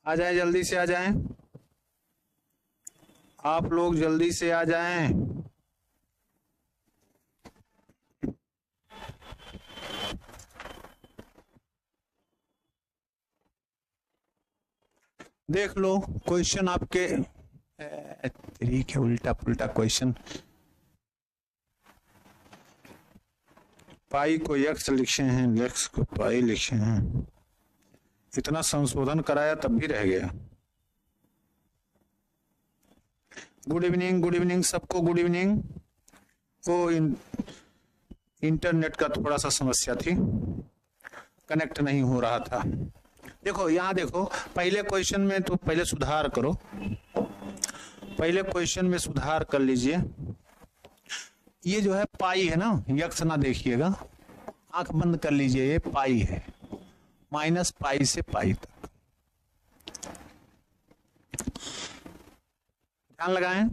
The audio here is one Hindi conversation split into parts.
आ जाए, जल्दी से आ जाएं, आप लोग जल्दी से आ जाएं। देख लो क्वेश्चन आपके, ठीक है, उल्टा पुल्टा क्वेश्चन। पाई को एक्स लिखे हैं, एक्स को पाई लिखे हैं, इतना संशोधन कराया तब भी रह गया। गुड इवनिंग, गुड इवनिंग सबको, गुड इवनिंग। वो इंटरनेट का थोड़ा सा समस्या थी, कनेक्ट नहीं हो रहा था। देखो यहाँ देखो, पहले क्वेश्चन में तो पहले सुधार करो, पहले क्वेश्चन में सुधार कर लीजिए। ये जो है पाई है ना, यक्स ना देखिएगा, आंख बंद कर लीजिए, ये पाई है, माइनस पाई से पाई तक। ध्यान लगाएं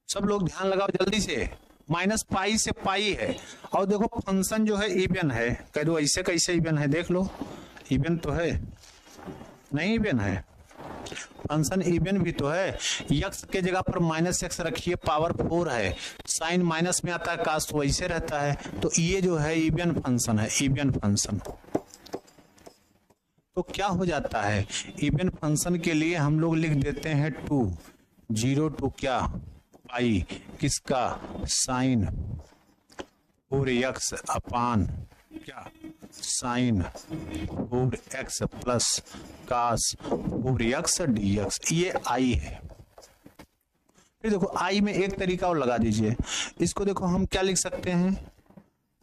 सब लोग, ध्यान लगाओ जल्दी से। माइनस पाई से पाई है, और देखो फंक्शन जो है इवन है। कह दो ऐसे कैसे इवन है, देख लो इवन तो है, नहीं इवन है, फंक्शन इवन भी तो है। यक्स के जगह पर माइनस एक्स रखिए, पावर 4 है, साइन माइनस में आता है, कास तो वैसे रहता है, तो ये जो है इवन फंक्शन है, इवन फंक्शन। तो क्या हो जाता है, इवन फंक्शन के लिए हम लोग लिख देते हैं 2 0 टू क्या पाई, किसका, साइन 4x अपान क्या, sign 4x plus cos 4x dx, ये आई है। फिर देखो आई में एक तरीका और लगा दीजिए, इसको देखो हम क्या लिख सकते हैं,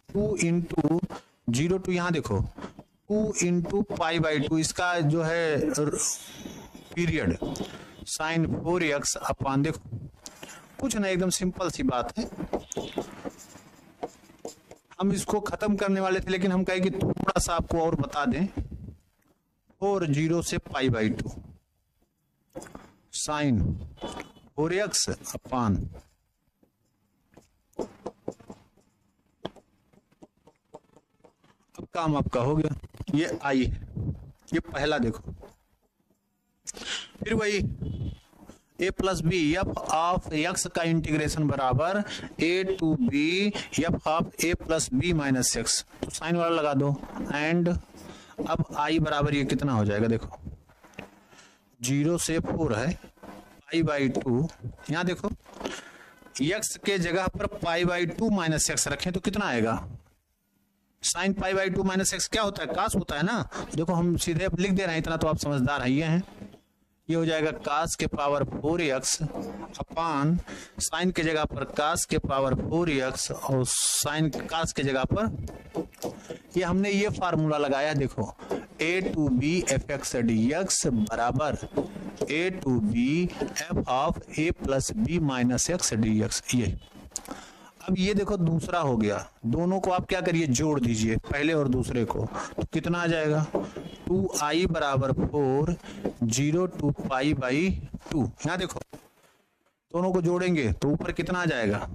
2 इंटू 0 टू, यहाँ देखो 2 इंटू पाई बाई 2, इसका जो है पीरियड साइन 4x अपान, देखो कुछ नहीं, एकदम सिंपल सी बात है। हम इसको खत्म करने वाले थे, लेकिन हम कहे कि थोड़ा सा आपको और बता दें, 4 0 से पाई बाई 2 साइन 4x अपान, अब काम आपका हो गया, ये आई है, ये पहला देखो। फिर वही a plus b, f of x का इंटीग्रेशन बराबर a to b f of a plus b minus x, तो साइन वाला लगा दो, एंड अब i बराबर ये कितना हो जाएगा, देखो 0 से 4 है, पाई बाई 2, यहाँ देखो x के जगह पर पाई बाई 2 माइनस एक्स रखें तो कितना आएगा, sine pi by 2 minus x क्या होता है, कास होता है ना। देखो हम सीधे लिख दे रहे हैं, इतना तो आप समझदार है, ये हैं, ये हो जाएगा कास के पावर 4x अपान साइन के जगह पर कास के पावर 4x और साइन कास के जगह पर ये हमने ये फार्मूला लगाया, देखो a to b f x d x बराबर a to b f of a plus b minus x d x. ये अब ये देखो दूसरा हो गया, दोनों को आप क्या करिए, जोड़ दीजिए पहले और दूसरे को, तो कितना आ जाएगा, 2i बराबर 4 0 टू पाई बाई 2। यहाँ देखो दोनों को जोड़ेंगे तो ऊपर कितना आ जाएगा,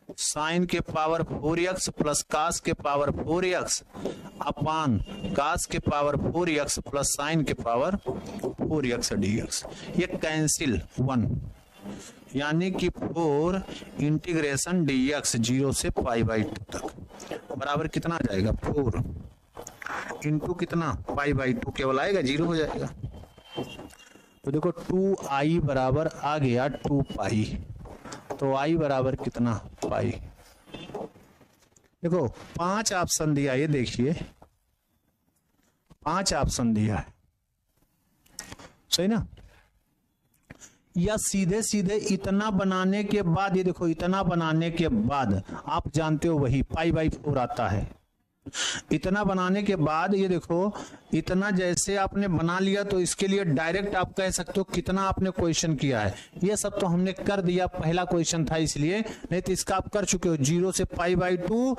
साइन के पावर 4x प्लस कास के पावर 4x अपान कास के पावर 4x प्लस साइन के पावर 4x dx। ये कैंसिल 1, यानी कि 4 इंटीग्रेशन dx 0 से पाई बाई 2 तक बराबर कितना आ जाएगा, 4 इंटू कितना, पाई बाई 2, केवल आएगा 0 हो जाएगा। तो देखो 2i बराबर आ गया 2 पाई, तो i बराबर कितना, पाई। देखो 5 ऑप्शन दिया, ये देखिए 5 ऑप्शन दिया है, सही ना। या सीधे सीधे इतना बनाने के बाद, ये देखो इतना बनाने के बाद आप जानते हो वही पाई बाई 4 आता है। इतना बनाने के बाद ये देखो इतना जैसे आपने बना लिया, तो इसके लिए डायरेक्ट आप कह सकते हो कितना आपने क्वेश्चन किया है। ये सब तो हमने कर दिया, पहला क्वेश्चन था इसलिए, नहीं तो इसका आप कर चुके हो। 0 से पाई बाई 2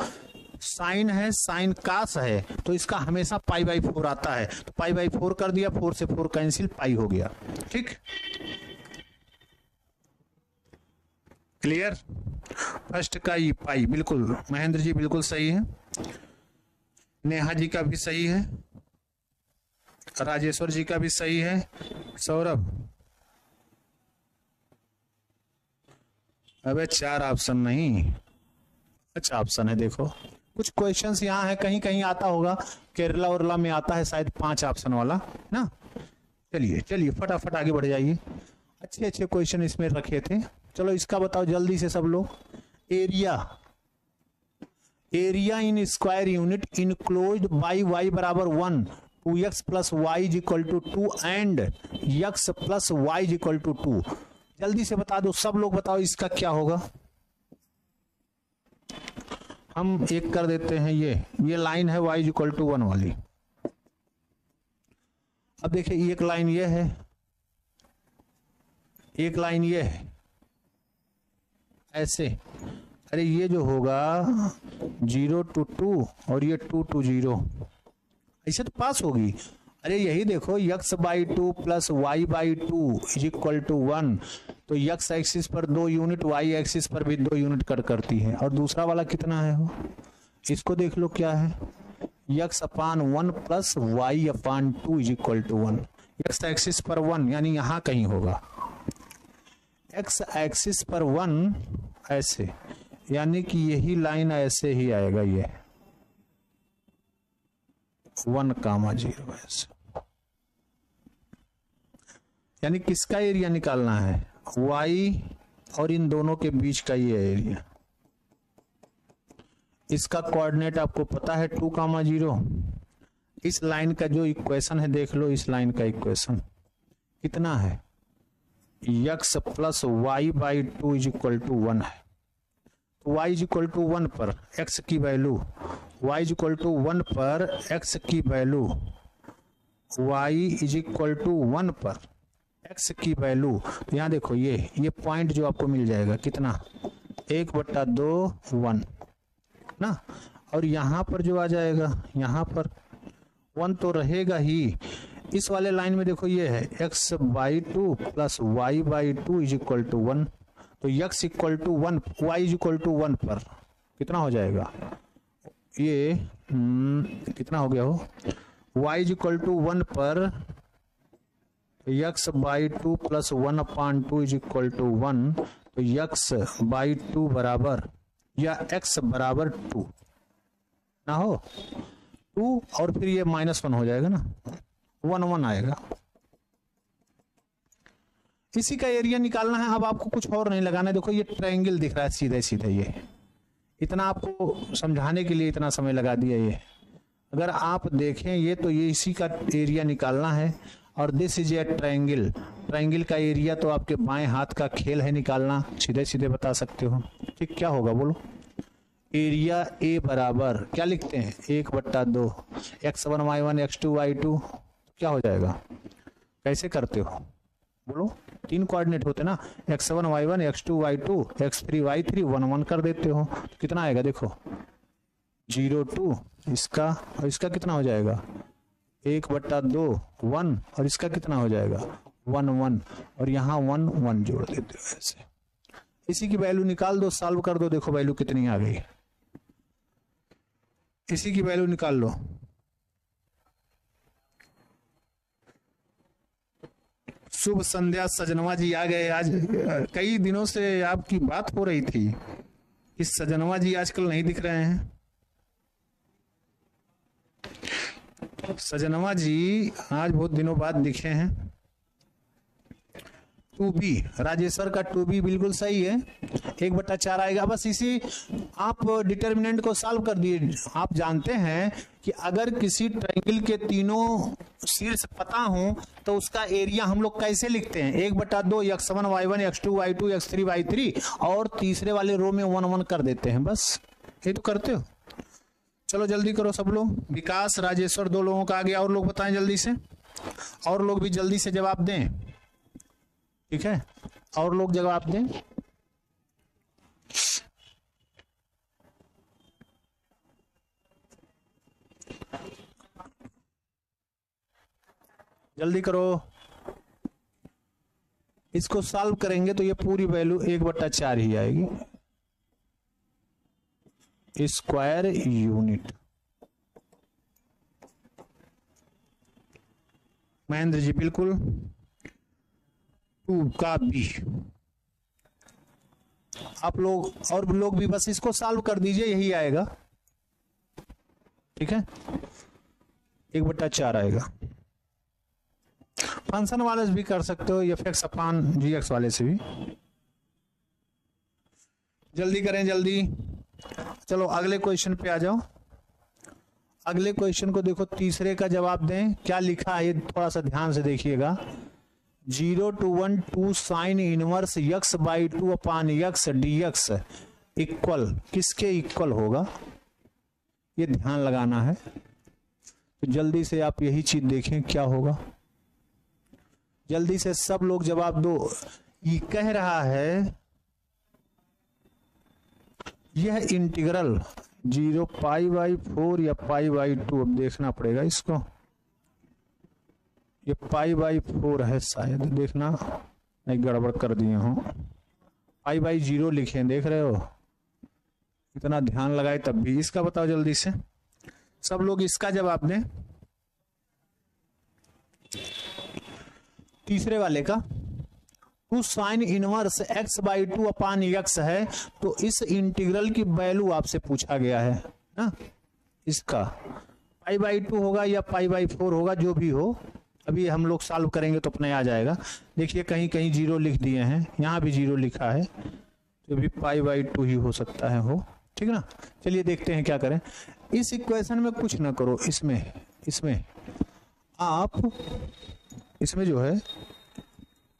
साइन है, साइन कास है, तो इसका हमेशा पाई बाई 4 आता है, तो पाई बाई 4 कर दिया, 4 से 4 कैंसिल, पाई हो गया। ठीक, क्लियर। फर्स्ट का ये पाई, बिल्कुल महेंद्र जी बिल्कुल सही है, नेहा जी का भी सही है, राजेश्वर जी का भी सही है। सौरभ, अबे 4 ऑप्शन नहीं, 5 ऑप्शन है। देखो कुछ क्वेश्चंस यहाँ है, कहीं कहीं आता होगा, केरला उरला में आता है शायद 5 ऑप्शन वाला ना। चलिए चलिए फटाफट आगे बढ़ जाइए, अच्छे अच्छे क्वेश्चन इसमें रखे थे। चलो इसका बताओ जल्दी से सब लोग। Area, area in square unit enclosed by y बराबर 1, 2x plus y is equal to 2 and x plus y is equal to 2। जल्दी से बता दो सब लोग, बताओ इसका क्या होगा। हम एक कर देते हैं, ये लाइन है y इज इक्वल टू 1 वाली। अब देखिए एक लाइन ये है, एक लाइन ये है, ऐसे। अरे ये जो होगा 0 to 2 और ये 2 to 0, ऐसे तो पास होगी। अरे यही देखो x by 2 plus y by 2 is equal to 1, तो x एक्सिस पर 2 यूनिट, y एक्सिस पर भी 2 यूनिट कट करती है। और दूसरा वाला कितना है वो, इसको देख लो क्या है, x upon 1 plus y upon 2 is equal to 1। x axis पर 1 यानी यहां कहीं होगा, x एक्सिस पर 1 ऐसे, यानी कि यही लाइन ऐसे ही आएगा, ये 1,0 ऐसे। यानी किसका एरिया निकालना है, y और इन दोनों के बीच का ये एरिया। इसका कोऑर्डिनेट आपको पता है 2,0। इस लाइन का जो इक्वेशन है देख लो, इस लाइन का इक्वेशन कितना है, x plus y by 2 is equal to 1 है। तो y इज इक्वल टू 1 पर x की value, y is equal to 1 पर x की value, y is equal to 1 पर x की वैल्यू। तो यहाँ देखो ये पॉइंट जो आपको मिल जाएगा कितना, 1/2 1 ना। और यहाँ पर जो आ जाएगा, यहाँ पर 1 तो रहेगा ही। इस वाले लाइन में देखो ये है x by 2 plus y by 2 is equal to 1, तो x equal to 1, y is equal to 1 पर कितना हो जाएगा, ये कितना हो गया हो, y इज इक्वल टू 1 पर x by 2 plus 1 upon 2 is equal to 1, तो x बाई 2 बराबर या x बराबर 2 ना हो, 2 और फिर ये -1 हो जाएगा ना, 1 1 आएगा। इसी का एरिया निकालना है। अब आपको कुछ और नहीं लगाना है। देखो ये ट्रायंगल दिख रहा है सीधे सीधे, ये इतना आपको समझाने के लिए इतना समय लगा दिया। ये अगर आप देखें ये तो ये इसी का एरिया निकालना है। और this is a triangle, triangle का एरिया तो आपके बाएं हाथ का खेल है निकालना, सीधे सीधे बता सकते हो। ठीक, क्या होगा बोलो, एरिया ए बराबर क्या लिखते हैं, 1/2 x1 y1 x2 y2, क्या हो जाएगा, कैसे करते हो बोलो, 3 कोऑर्डिनेट होते ना, x1 y1 x2 y2 x3 y3 1 1 कर देते हो, तो कितना आएगा देखो 0 2, इसका और इसका कितना हो जाएगा 1/2 1, और इसका कितना हो जाएगा 1 1, और यहाँ 1 1 जोड़ देते हो ऐसे। इसी की वैल्यू निकाल दो, सॉल्व कर दो, देखो वैल्यू कितनी आ गई। इसी की वैल्यू निकाल लो। शुभ संध्या सजनवा जी आ गए। आज कई दिनों से आपकी बात हो रही थी, इस सजनवा जी आजकल नहीं दिख रहे हैं। सजनवा जी आज बहुत दिनों बाद दिखे हैं। 2b, राजेश्वर का 2b बिल्कुल सही है, 1/4 आएगा। बस इसी आप डिटर्मिनेंट को सॉल्व कर दिए। आप जानते हैं कि अगर किसी ट्रायंगल के तीनों शीर्ष पता हो तो उसका एरिया हम लोग कैसे लिखते हैं, 1/2 x1 y1 x2 y2 x3 y3, और तीसरे वाले रो में 1 1 कर देते हैं। बस ये तो करते हो। चलो जल्दी करो सब लोग। विकास, राजेश्वर 2 लोगों का आ गया, और लोग बताएं जल्दी से, और लोग भी जल्दी से जवाब दें। ठीक है, और लोग जवाब दें। जल्दी करो, इसको सॉल्व करेंगे तो ये पूरी वैल्यू 1/4 ही आएगी, स्क्वायर यूनिट। महेंद्र जी बिल्कुल 2 का बी। आप लोग और लोग भी बस इसको सॉल्व कर दीजिए, यही आएगा। ठीक है, 1/4 आएगा। फंक्शन वाले से भी कर सकते हो, fx अपान gx वाले से भी। जल्दी करें जल्दी। चलो अगले क्वेश्चन पे आ जाओ। अगले क्वेश्चन को देखो, तीसरे का जवाब दें। क्या लिखा है ये थोड़ा सा ध्यान से देखिएगा। 0 to 1 2 sine inverse x/2 upon x dx equal किसके इक्वल होगा, ये ध्यान लगाना है। तो जल्दी से आप यही चीज देखें क्या होगा। जल्दी से सब लोग जवाब दो। ये कह रहा है यह इंटीग्रल 0 π/4 या π/2, अब देखना पड़ेगा इसको। ये π/4 है शायद, देखना नहीं गड़बड़ कर दिए हो। π/0 लिखे, देख रहे हो, इतना ध्यान लगाए तब भी। इसका बताओ जल्दी से, सब लोग इसका जवाब दें। तीसरे वाले का 2 साइन इनवर्स x/2 अपान x है, तो इस इंटीग्रल की वैल्यू आपसे पूछा गया है ना। इसका π/2 होगा या π/4 होगा, जो भी हो। अभी हम लोग सॉल्व करेंगे तो अपने आ जाएगा। देखिए कहीं कहीं 0 लिख दिए हैं, यहाँ भी 0 लिखा है, तो भी π/2 ही हो सकता है हो। ठीक है ना। चलिए देखते हैं क्या करें। इस इक्वेशन में कुछ ना करो, इसमें आप इसमें जो है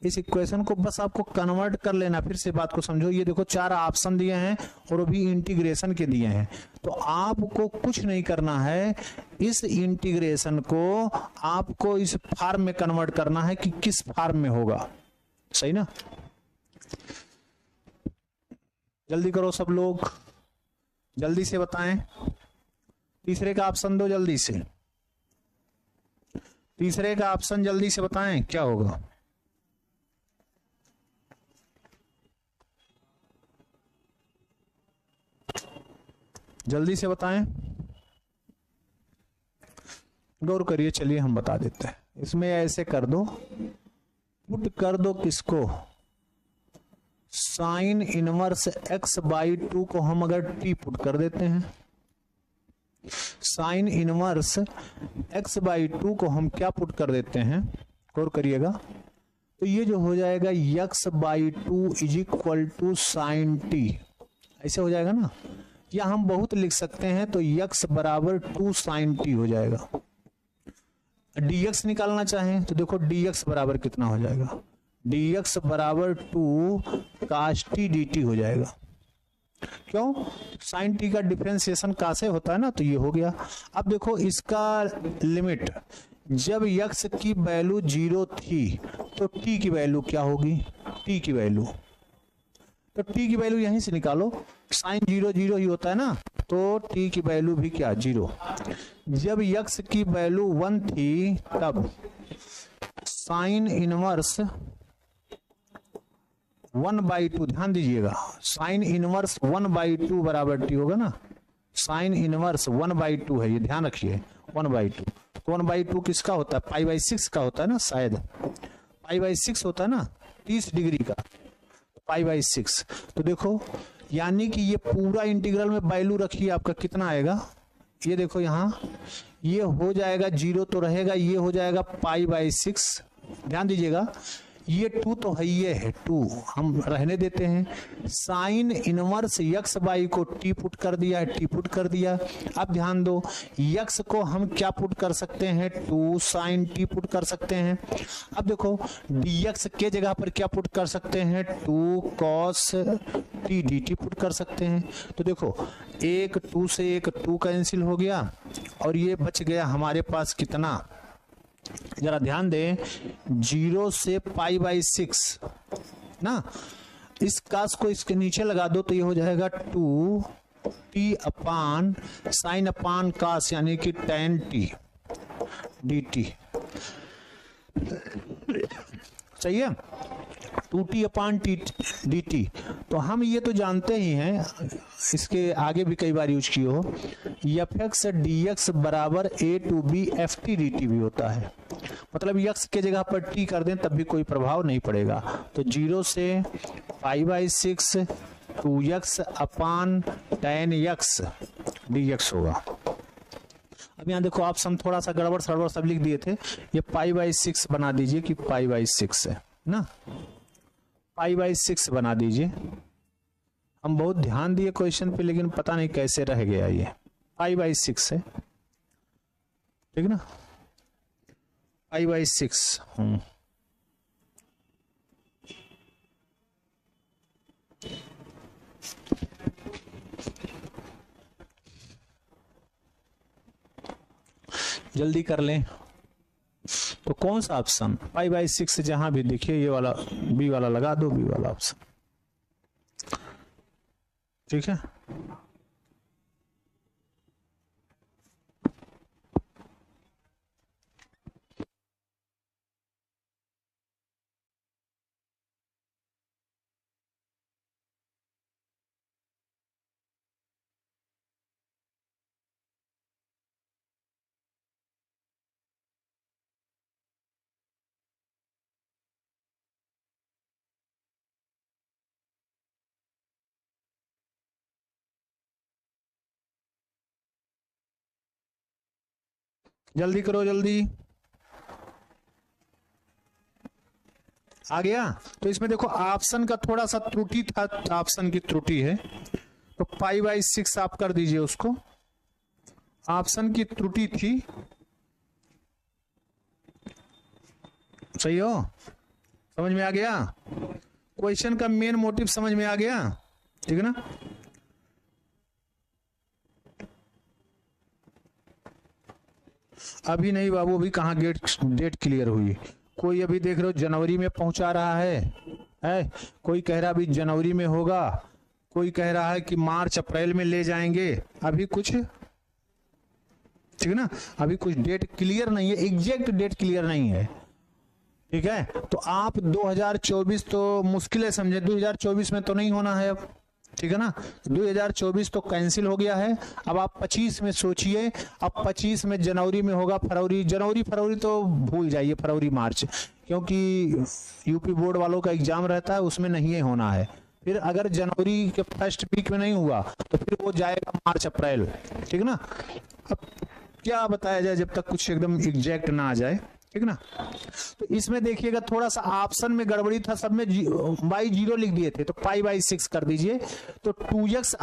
इस इक्वेशन को बस आपको कन्वर्ट कर लेना। फिर से बात को समझो। ये देखो 4 ऑप्शन दिए हैं और अभी इंटीग्रेशन के दिए हैं, तो आपको कुछ नहीं करना है। इस इंटीग्रेशन को आपको इस फॉर्म में कन्वर्ट करना है कि किस फॉर्म में होगा। सही ना। जल्दी करो सब लोग, जल्दी से बताएं। तीसरे का ऑप्शन दो जल्दी से। तीसरे का ऑप्शन जल्दी से बताएं क्या होगा। जल्दी से बताएं, गौर करिए। चलिए हम बता देते हैं। इसमें ऐसे कर दो, पुट कर दो किसको, साइन इनवर्स x/2 को हम अगर t पुट कर देते हैं, साइन इनवर्स x/2 को हम क्या पुट कर देते हैं, गौर करिएगा। तो ये जो हो जाएगा x/2 is equal to sine t, ऐसे हो जाएगा ना। या हम बहुत लिख सकते हैं, तो x बराबर 2 साइन t हो जाएगा। dx निकालना चाहें तो देखो dx बराबर कितना हो जाएगा, dx बराबर 2 cos t dt हो जाएगा। क्यों, साइन t का डिफरेंशिएशन का से होता है ना, तो ये हो गया। अब देखो इसका लिमिट, जब x की वैल्यू 0 थी तो t की वैल्यू क्या होगी, t की वैल्यू, तो t की वैल्यू यहीं से निकालो। साइन 0 0 ही होता है ना, तो t की वैल्यू भी क्या 0। जब x की वैल्यू 1 थी तब साइन इनवर्स 1/2, ध्यान दीजिएगा, साइन इनवर्स 1/2 बराबर t होगा ना। साइन इनवर्स 1/2 है, ये ध्यान रखिए, 1/2। तो 1/2 किसका होता है, π/6 का होता है ना, शायद π/6 होता है ना, 30 डिग्री का π/6। तो देखो यानी कि ये पूरा इंटीग्रल में वैल्यू रखिए, आपका कितना आएगा, ये देखो यहाँ ये हो जाएगा 0 तो रहेगा, ये हो जाएगा π/6। ध्यान दीजिएगा, ये 2 तो है, ये है 2, हम रहने देते हैं। साइन इनवर्स x/y को t पुट कर दिया है, t पुट कर दिया। अब ध्यान दो, x को हम क्या पुट कर सकते हैं, 2 साइन t पुट कर सकते हैं। अब देखो dx के जगह पर क्या पुट कर सकते हैं, 2 cos t dt पुट कर सकते हैं। तो देखो एक 2 से एक 2 कैंसिल हो गया और ये बच गया हमारे पास कितना, जरा ध्यान दें, 0 से π/6 ना। इस कास को इसके नीचे लगा दो तो ये हो जाएगा 2t अपान साइन अपान कास, यानी कि tan t dt। सही है, 2t अपान t dt। तो हम ये तो जानते ही हैं, इसके आगे भी कई बार यूज किए हो, fx dx बराबर a to b ft dt भी होता है। मतलब यक्स के जगह पर टी कर दें तब भी कोई प्रभाव नहीं पड़ेगा। तो 0 से π/6 2x अपान tan x dx होगा। अब यहाँ देखो ऑप्शन थोड़ा सा गड़बड़ सड़बड़ सब लिख दिए थे, ये π/6 बना दीजिए कि π/6 है ना, π/6 बना दीजिए। हम बहुत ध्यान दिए क्वेश्चन पे लेकिन पता नहीं कैसे रह गया, ये π/6 है, ठीक ना, π/6। जल्दी कर लें। तो कौन सा ऑप्शन π/6 जहां भी देखिए ये वाला बी वाला लगा दो, बी वाला ऑप्शन, ठीक है। जल्दी करो, जल्दी आ गया। तो इसमें देखो ऑप्शन का थोड़ा सा त्रुटि था, ऑप्शन की त्रुटि है, तो π/6 आप कर दीजिए उसको, ऑप्शन की त्रुटि थी, सही हो, समझ में आ गया, क्वेश्चन का मेन मोटिव समझ में आ गया, ठीक है ना। अभी नहीं बाबू, अभी कहाँ डेट क्लियर हुई, कोई अभी देख रहे हो जनवरी में पहुंचा रहा है, कोई कह रहा अभी जनवरी में होगा, कोई कह रहा है कि मार्च अप्रैल में ले जाएंगे, अभी कुछ, ठीक है ना, अभी कुछ डेट क्लियर नहीं है, एग्जैक्ट डेट क्लियर नहीं है, ठीक है। तो आप 2024 तो मुश्किल है समझे, 2024 में तो नहीं होना है अब, ठीक है ना, 2024 तो कैंसिल हो गया है। अब आप 25 में सोचिए, अब 25 में जनवरी में होगा, फरवरी तो भूल जाइए, फरवरी मार्च, क्योंकि यूपी बोर्ड वालों का एग्जाम रहता है, उसमें नहीं होना है। फिर अगर जनवरी के फर्स्ट वीक में नहीं हुआ तो फिर वो जाएगा मार्च अप्रैल, ठीक है ना। अब क्या बताया जाए जब तक कुछ एकदम एग्जैक्ट ना आ जाए, ठीक ना। तो इसमें देखिएगा थोड़ा सा ऑप्शन में गड़बड़ी था, सब में बाई 0 लिख दिए थे, तो π/6 कर दीजिए, तो 2x